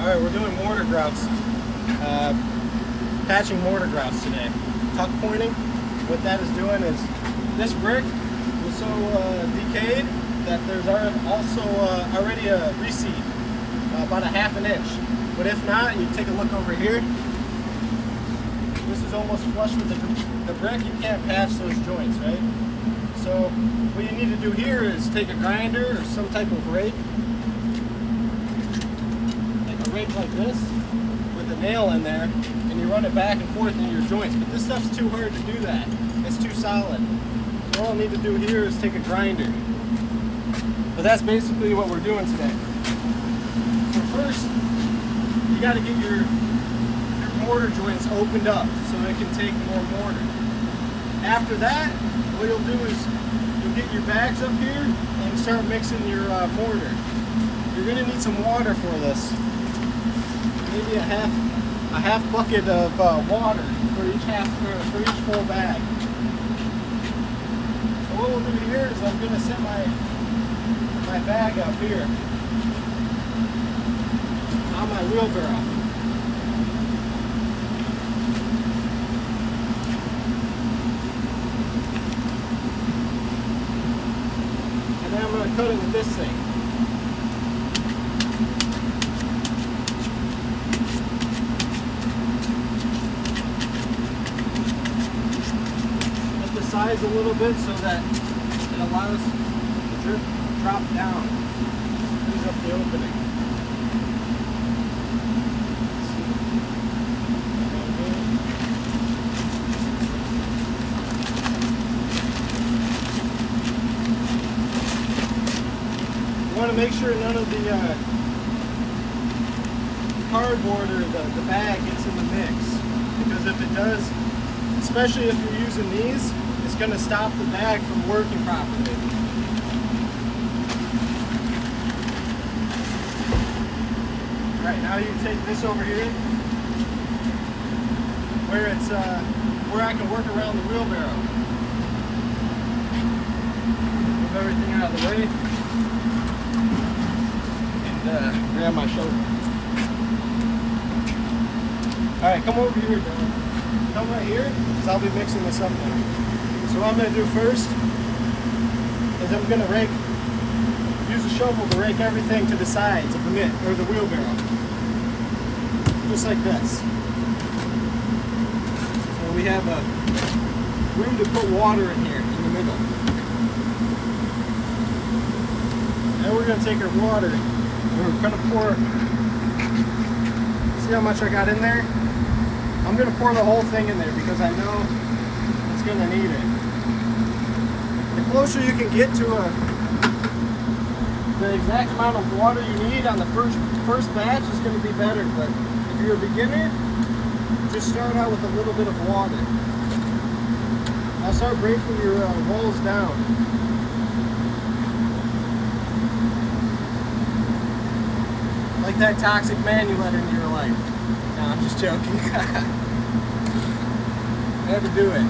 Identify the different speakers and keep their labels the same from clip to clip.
Speaker 1: Alright, we're doing mortar grouts. Patching mortar grouts today. Tuck pointing. What that is doing is this brick was so decayed that there's also already a reseed, about a ½ inch. But if not, you take a look over here. This is almost flush with the brick. You can't patch those joints, right? So what you need to do here is take a grinder or some type of rake. Like a rake like this with a nail in there, and you run it back and forth in your joints. But this stuff's too hard to do that. It's too solid. So all I need to do here is take a grinder. But that's basically what we're doing today. So first, you got to get your mortar joints opened up so it can take more mortar. After that, what you'll do is you'll get your bags up here and start mixing your mortar. You're going to need some water for this. Maybe a half bucket of water for each full bag. So what we'll do here is I'm going to set my bag up here on my wheelbarrow. And then I'm going to cut it with this thing. Up the sides a little bit so that it allows the drip to drop down. Cleans up the opening. You want to make sure none of the cardboard or the bag gets in the mix, because if it does, especially if you're using these, it's going to stop the bag from working properly. Alright, now you take this over here where it's where I can work around the wheelbarrow. Move everything out of the way. Grab my shoulder. Alright, come over here, Dylan. Come right here, because I'll be mixing this up now. So what I'm going to do first is I'm going to use a shovel to rake everything to the sides of the the wheelbarrow. Just like this. So we have room to put water in here, in the middle. Now we're going to take our water. We're going to pour, see how much I got in there? I'm going to pour the whole thing in there because I know it's going to need it. The closer you can get to the exact amount of water you need on the first batch is going to be better, but if you're a beginner, just start out with a little bit of water. I'll start breaking your walls down. Like that toxic man you let into your life. No, I'm just joking. Never do it.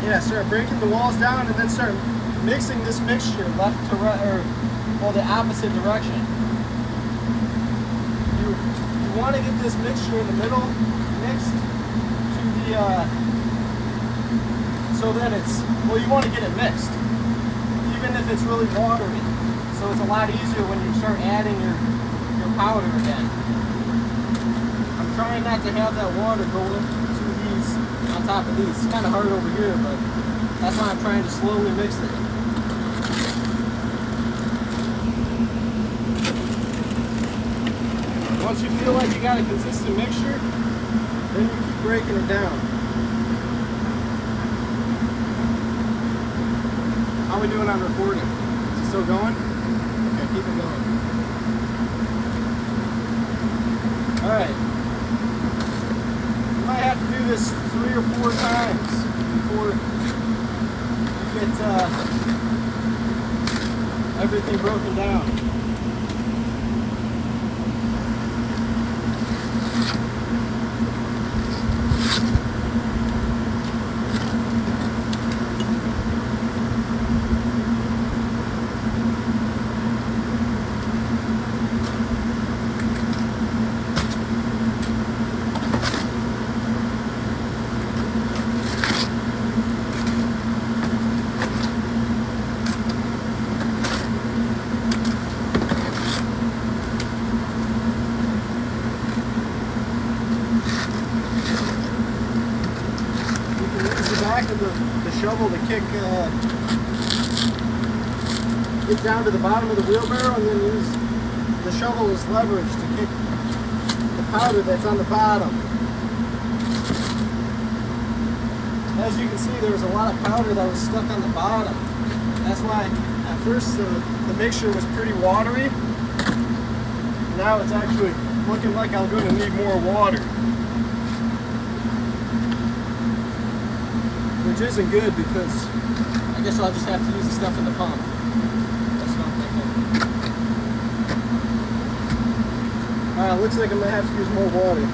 Speaker 1: Yeah, start breaking the walls down and then start mixing this mixture left to right, or well, the opposite direction. You want to get this mixture in the middle mixed to the so that it's, well, you want to get it mixed, even if it's really watery. So it's a lot easier when you start adding your powder again. I'm trying not to have that water go into these, on top of these. It's kind of hard over here, but that's why I'm trying to slowly mix it. Once you feel like you got a consistent mixture, then you keep breaking it down. How are we doing on recording? Is it still going? Okay, keep it going. Alright. You might have to do this 3 or 4 times before you get everything broken down. shovel to kick, get down to the bottom of the wheelbarrow, and then use the shovel as leverage to kick the powder that's on the bottom. As you can see, there was a lot of powder that was stuck on the bottom. That's why at first the mixture was pretty watery. Now it's actually looking like I'm going to need more water, which isn't good because I guess I'll just have to use the stuff in the pump. That's what I'm thinking. Alright, looks like I'm going to have to use more water.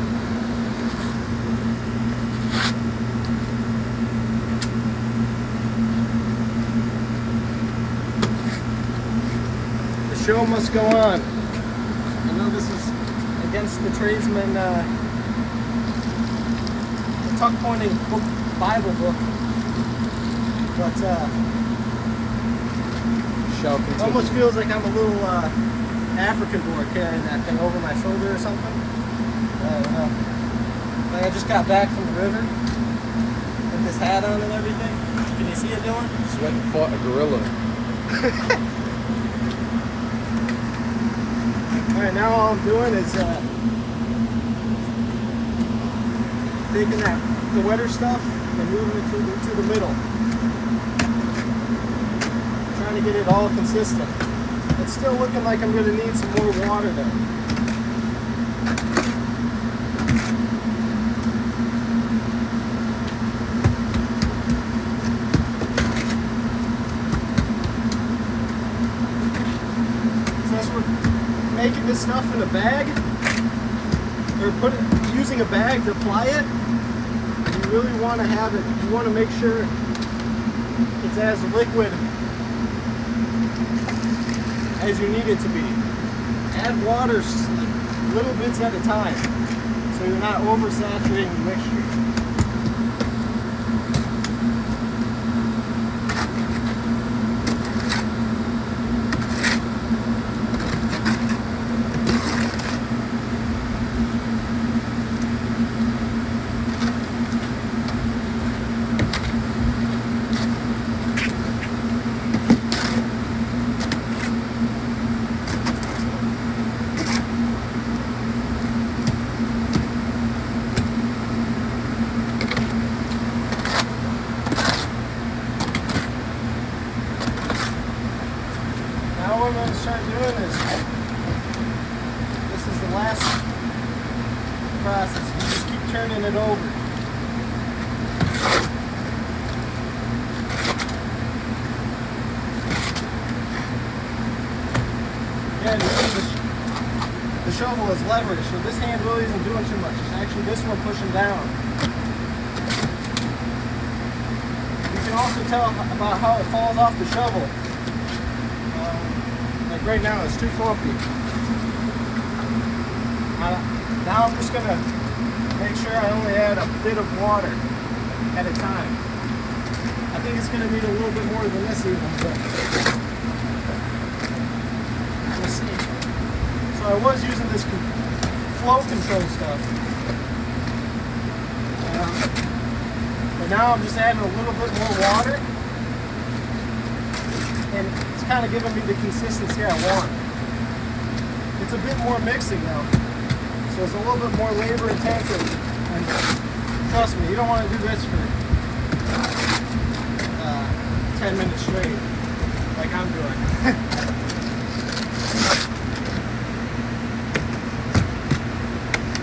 Speaker 1: The show must go on. I know this is against the tradesman, the tuck pointing book, Bible book, but it almost feels like I'm a little African boy carrying that thing over my shoulder or something. I don't know. Like I just got back from the river with this hat on and everything. Can you see it, Dylan?
Speaker 2: Just went and fought a gorilla.
Speaker 1: Alright, now all I'm doing is taking the wetter stuff and moving it to the middle. Trying to get it all consistent. It's still looking like I'm going to need some more water though. Making this stuff in a bag, or using a bag to apply it, you really want to have it, you want to make sure it's as liquid as you need it to be. Add water little bits at a time, so you're not oversaturating the mixture. What I'm going to start doing is, this is the last process, you just keep turning it over. Again, the shovel is leverage, so this hand really isn't doing too much, it's actually this one pushing down. You can also tell about how it falls off the shovel. Like right now, it's too clumpy. Now I'm just going to make sure I only add a bit of water at a time. I think it's going to need a little bit more than this even, but we'll see. So I was using this flow control stuff. But now I'm just adding a little bit more water. And it's kind of giving me the consistency I want. It's a bit more mixing now, so it's a little bit more labor intensive. And trust me, you don't want to do this for 10 minutes straight, like I'm doing.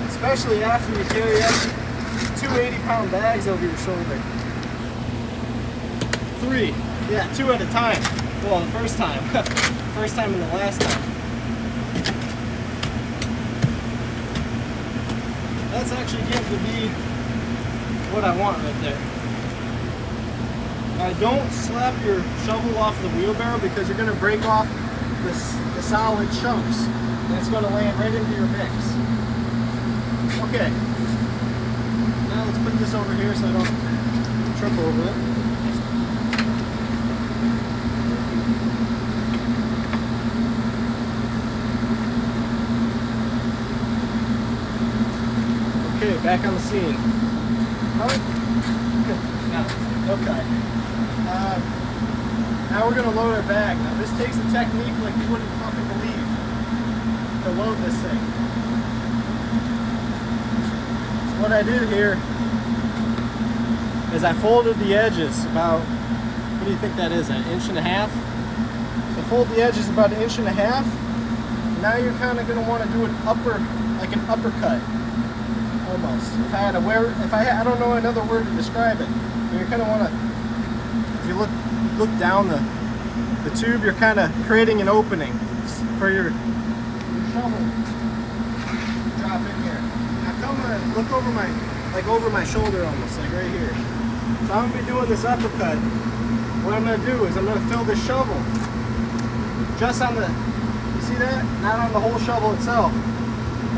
Speaker 1: Especially after you carry up 2 80-pound bags over your shoulder. 3, yeah, 2 at a time. Well, the first time. First time and the last time. That's actually getting to be what I want right there. Now, don't slap your shovel off the wheelbarrow because you're going to break off the solid chunks. And it's going to land right into your mix. Okay. Now let's put this over here so I don't trip over it. Okay, back on the scene. Okay. Now we're gonna load our bag. Now this takes a technique like you wouldn't fucking believe to load this thing. So what I did here is I folded the edges about, what do you think that is, an inch and a half? So fold the edges about an inch and a half. Now you're kind of gonna want to do an uppercut, almost. I don't know another word to describe it. You're kind of want to, if you look down the tube, you're kind of creating an opening for your shovel to drop in here. Now come and look over my shoulder almost, like right here. So I'm gonna be doing this uppercut. What I'm gonna do is I'm gonna fill this shovel just on the, you see that? Not on the whole shovel itself.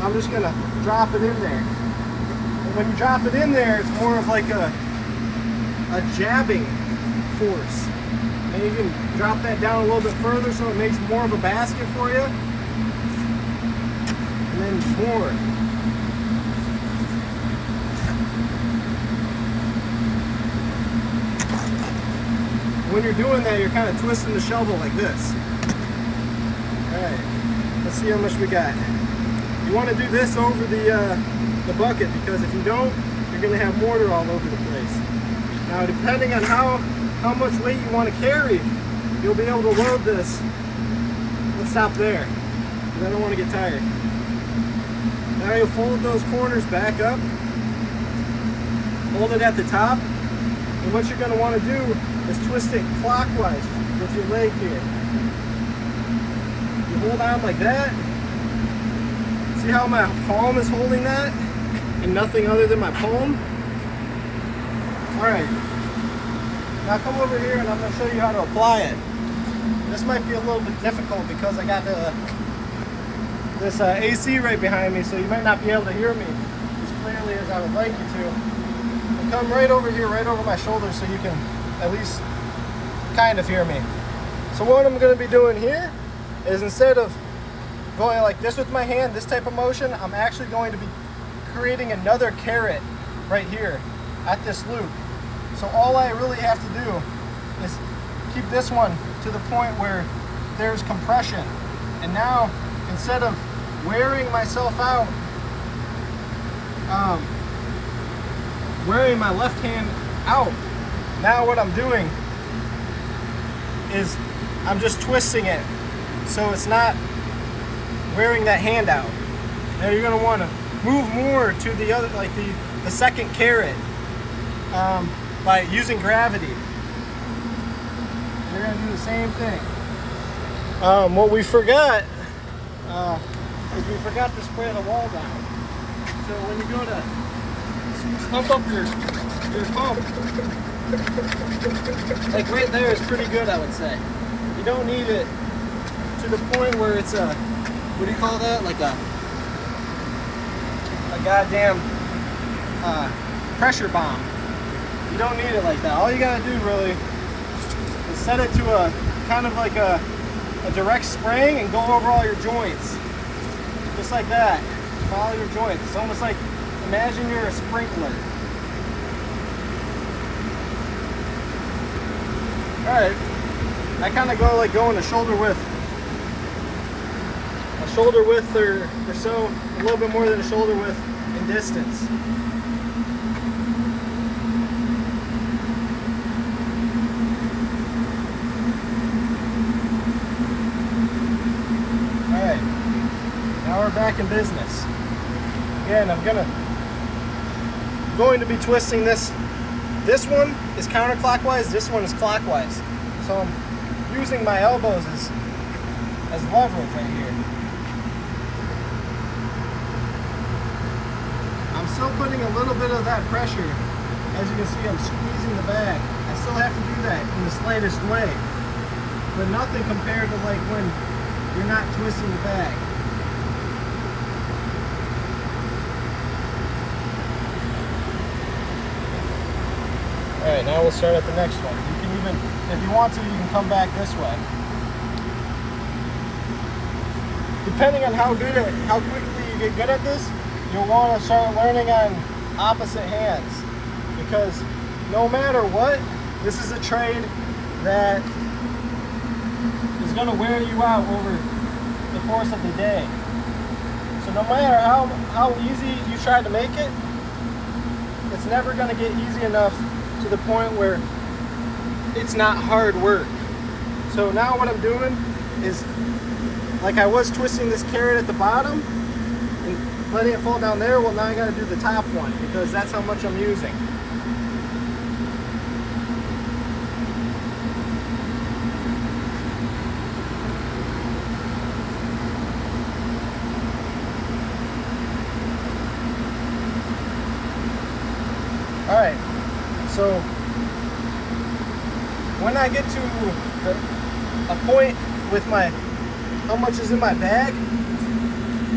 Speaker 1: I'm just gonna drop it in there. And when you drop it in there, it's more of like a jabbing force. And you can drop that down a little bit further so it makes more of a basket for you. And then more. When you're doing that, you're kind of twisting the shovel like this. Alright, let's see how much we got. You want to do this over the bucket, because if you don't, you're going to have mortar all over the place. Now, depending on how much weight you want to carry, you'll be able to load this. Let's stop there, because I don't want to get tired. Now you'll fold those corners back up, hold it at the top, and what you're going to want to do is twist it clockwise with your leg here. You hold on like that. See how my palm is holding that? And nothing other than my palm? Alright. Now come over here and I'm going to show you how to apply it. This might be a little bit difficult because I got this AC right behind me, so you might not be able to hear me as clearly as I would like you to. But come right over here, right over my shoulder, so you can at least kind of hear me. So what I'm going to be doing here is, instead of going like this with my hand, this type of motion, I'm actually going to be creating another carrot right here at this loop. So all I really have to do is keep this one to the point where there's compression. And now, instead of wearing myself out, wearing my left hand out, now what I'm doing is I'm just twisting it so it's not wearing that hand out. Now you're going to want to move more to the other, like the second carrot, by using gravity. You're going to do the same thing. What we forgot is we forgot to spray the wall down. So when you go to pump up your pump, like right there is pretty good, I would say. You don't need it to the point where it's a, what do you call that? Like a goddamn pressure bomb. You don't need it like that. All you gotta do really is set it to a kind of like a direct spraying and go over all your joints. Just like that. Follow your joints. It's almost like, imagine you're a sprinkler. Alright. I kind of go like going to shoulder width. A shoulder width or so, a little bit more than a shoulder width in distance. Alright, now we're back in business. Again, I'm going to be twisting this. This one is counterclockwise, this one is clockwise. So I'm using my elbows as leverage right here. I'm still putting a little bit of that pressure. As you can see, I'm squeezing the bag. I still have to do that in the slightest way, but nothing compared to like when you're not twisting the bag. Alright, now we'll start at the next one. You can even, if you want to, you can come back this way. Depending on how quickly you get good at this, you'll want to start learning on opposite hands. Because no matter what, This is a trade that is going to wear you out over the course of the day. So no matter how easy you try to make it, it's never going to get easy enough to the point where it's not hard work. So now what I'm doing is, like I was twisting this carrot at the bottom and letting it fall down there, well now I got to do the top one because that's how much I'm using. Alright, so when I get to a point with how much is in my bag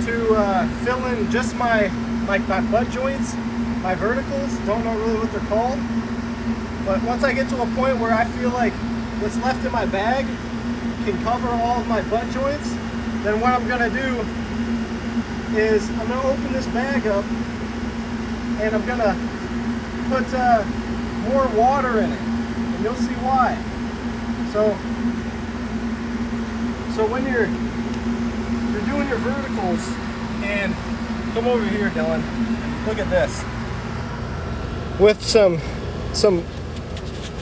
Speaker 1: to fill in just my butt joints, my verticals, don't know really what they're called, but once I get to a point where I feel like what's left in my bag can cover all of my butt joints, then what I'm going to do is I'm going to open this bag up and I'm going to put more water in it, and you'll see why. So when you're doing your verticals, and come over here, Dylan, look at this. With some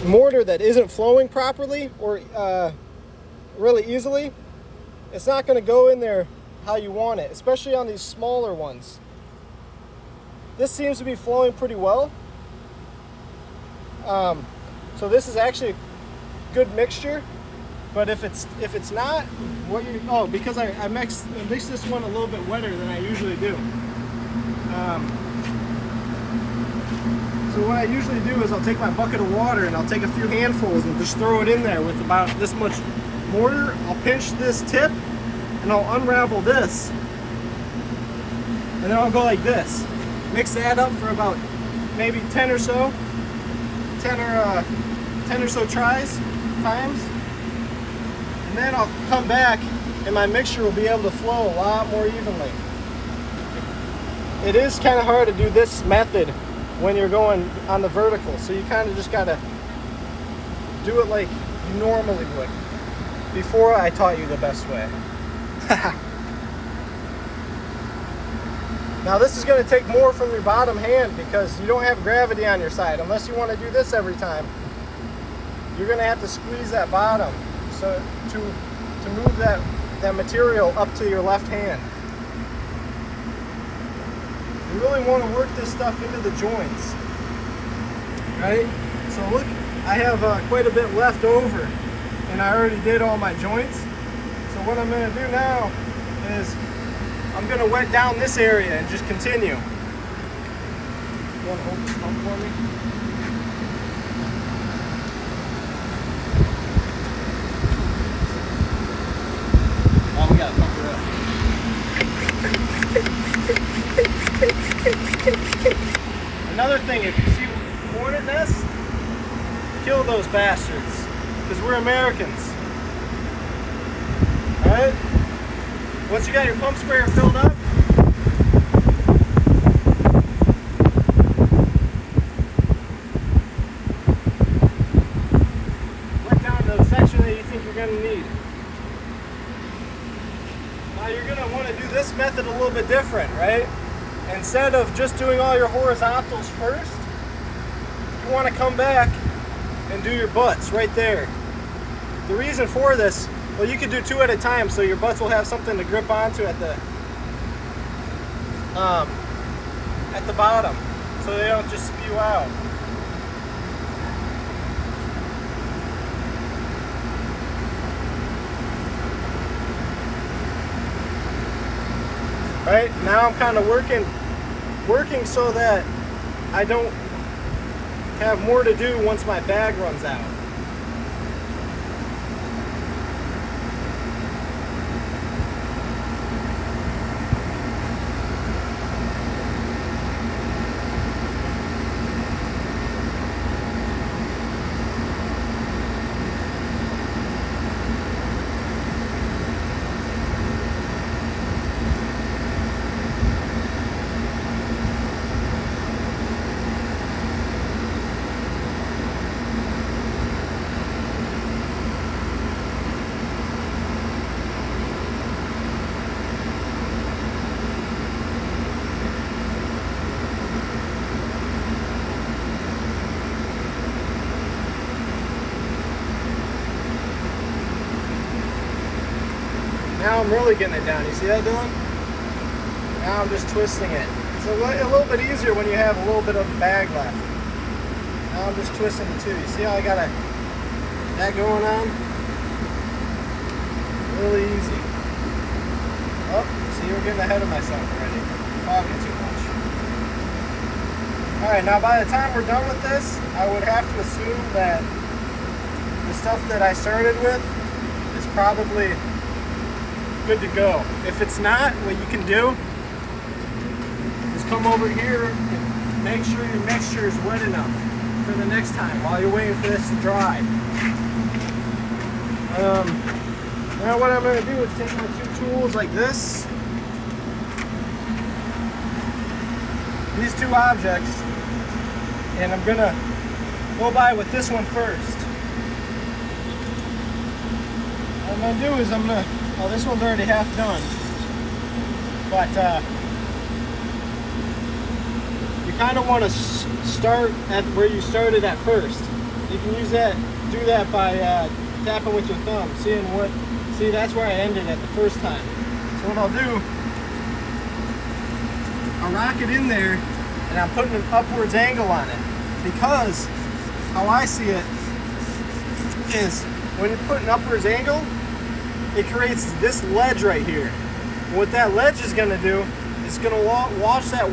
Speaker 1: mortar that isn't flowing properly or really easily, it's not going to go in there how you want it, especially on these smaller ones. This seems to be flowing pretty well. So this is actually a good mixture, but if it's not, because I mixed this one a little bit wetter than I usually do. So what I usually do is I'll take my bucket of water and I'll take a few handfuls and just throw it in there with about this much mortar. I'll pinch this tip and I'll unravel this, and then I'll go like this. Mix that up for about maybe 10 or so times, and then I'll come back and my mixture will be able to flow a lot more evenly. It is kind of hard to do this method when you're going on the vertical, so you kind of just got to do it like you normally would before I taught you the best way. Now this is going to take more from your bottom hand because you don't have gravity on your side. Unless you want to do this every time, you're going to have to squeeze that bottom so to move that material up to your left hand. You really want to work this stuff into the joints, right? So look, I have quite a bit left over, and I already did all my joints. So what I'm going to do now is I'm going to wet down this area and just continue. You want to hold this pump for me? Oh, we got to pump it up. Another thing, if you see hornet nests, kill those bastards, because we're Americans. Alright? Once you got your pump sprayer filled up, wet down to the section that you think you're going to need. Now you're going to want to do this method a little bit different, right? Instead of just doing all your horizontals first, you want to come back and do your butts right there. The reason for this, well, you could do two at a time, so your butts will have something to grip onto at the bottom, so they don't just spew out. Right now, I'm kind of working so that I don't have more to do once my bag runs out. Now I'm really getting it down. You see that, Dylan? Now I'm just twisting it. It's a little bit easier when you have a little bit of bag left. Now I'm just twisting it too. You see how I got that going on? Really easy. Oh, see, we're getting ahead of myself already. Talking too much. Alright, now by the time we're done with this, I would have to assume that the stuff that I started with is probably good to go. If it's not, what you can do is come over here and make sure your mixture is wet enough for the next time while you're waiting for this to dry. Now what I'm going to do is take my two tools like this, these two objects, and I'm going to go by with this one first. What I'm going to do is I'm going to, oh, this one's already half done, but you kind of want to start at where you started at first. You can use that, do that by tapping with your thumb, see that's where I ended at the first time. So what I'll do, I'll rock it in there and I'm putting an upwards angle on it, because how I see it is when you put an upwards angle, it creates this ledge right here. And what that ledge is going to do, it's going to wash that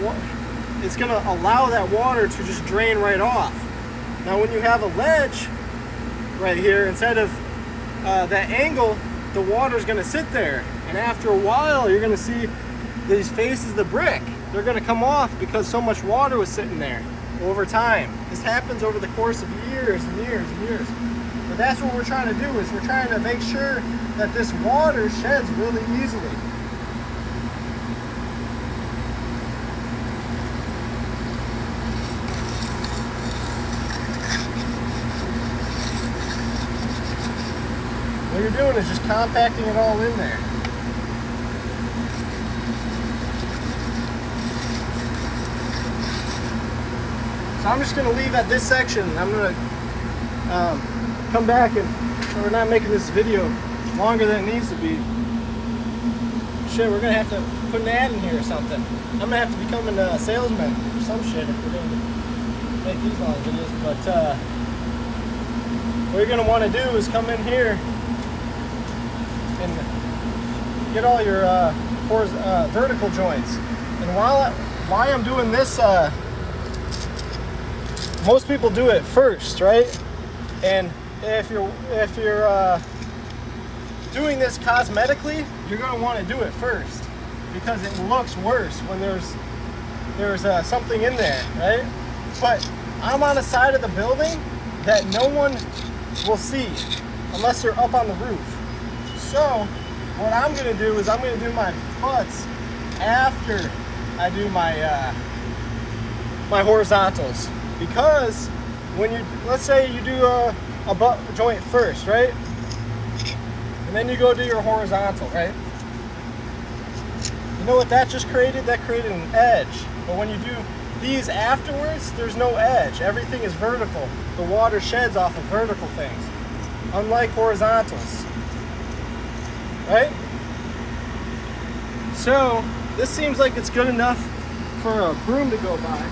Speaker 1: it's going to allow that water to just drain right off. Now when you have a ledge right here, instead of that angle, the water is going to sit there, and after a while you're going to see these faces of the brick, they're going to come off because so much water was sitting there over time. This happens over the course of years and years and years. But that's what we're trying to do, is we're trying to make sure that this water sheds really easily. What you're doing is just compacting it all in there. So I'm just going to leave at this section. I'm going to come back, and so we're not making this video longer than it needs to be. Shit, we're going to have to put an ad in here or something. I'm going to have to become a salesman or some shit if we're going to make these long videos. But what you're going to want to do is come in here and get all your vertical joints. And why I'm doing this, most people do it first, right? And if you're doing this cosmetically, you're going to want to do it first, because it looks worse when there's something in there, right? But I'm on a side of the building that no one will see unless they're up on the roof. So what I'm going to do is I'm going to do my putts after I do my my horizontals, because when you, let's say you do a butt joint first, right? And then you go do your horizontal, right? You know what that just created? That created an edge. But when you do these afterwards, there's no edge. Everything is vertical. The water sheds off of vertical things, unlike horizontals, right? So this seems like it's good enough for a broom to go by.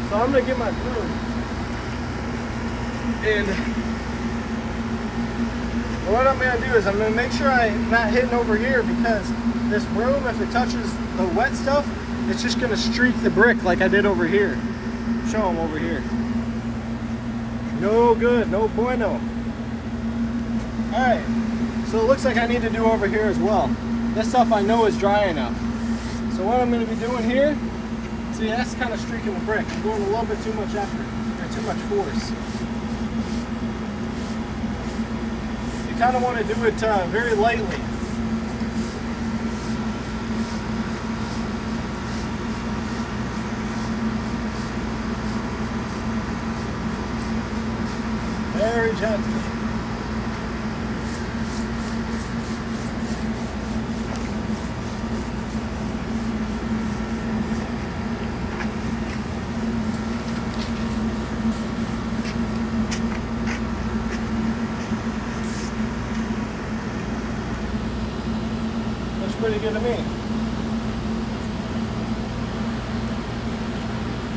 Speaker 1: So I'm gonna get my broom, and what I'm gonna do is I'm gonna make sure I'm not hitting over here, because this broom, if it touches the wet stuff, it's just gonna streak the brick like I did over here. Show them over here. No good, no bueno. All right, so it looks like I need to do over here as well. This stuff I know is dry enough. So what I'm gonna be doing here, see, that's kind of streaking the brick. I'm doing a little bit too much effort, or too much force. You kind of want to do it very lightly. Very gently. pretty good to me.